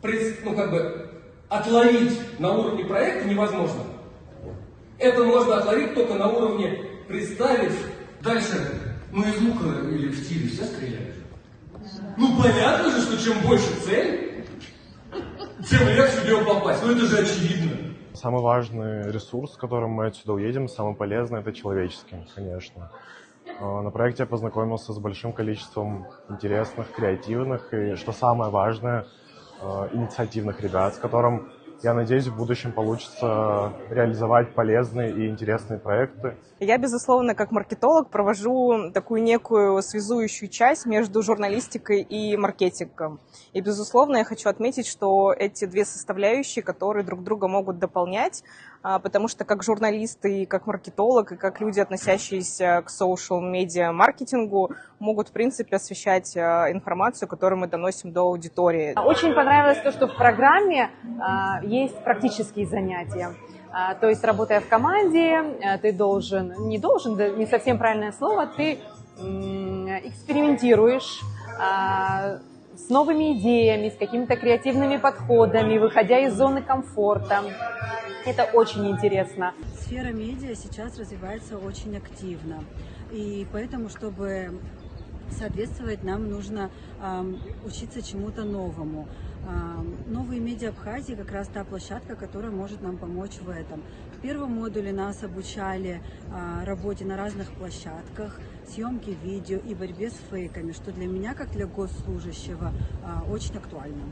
ну, как бы, отловить на уровне проекта невозможно. Это можно отловить только на уровне представить. Дальше, ну из лука или в тире все стреляют. Ну понятно же, что чем больше цель, тем легче в него попасть. Ну это же очевидно. Самый важный ресурс, с которым мы отсюда уедем, самый полезный, это человеческий, конечно. На проекте я познакомился с большим количеством интересных, креативных и, что самое важное, инициативных ребят, с которым, я надеюсь, в будущем получится реализовать полезные и интересные проекты. Я, безусловно, как маркетолог провожу такую некую связующую часть между журналистикой и маркетингом. И, безусловно, я хочу отметить, что эти две составляющие, которые друг друга могут дополнять, потому что как журналист и как маркетолог, и как люди, относящиеся к социал-медиа маркетингу, могут, в принципе, освещать информацию, которую мы доносим до аудитории. Очень понравилось то, что в программе есть практические занятия. То есть, работая в команде, ты не совсем правильное слово, ты экспериментируешь с новыми идеями, с какими-то креативными подходами, выходя из зоны комфорта. Это очень интересно. Сфера медиа сейчас развивается очень активно, и поэтому, чтобы соответствовать, нам нужно учиться чему-то новому. Новые медиа Абхазии как раз та площадка, которая может нам помочь в этом. В первом модуле нас обучали работе на разных площадках, съемке видео и борьбе с фейками, что для меня, как для госслужащего, очень актуально.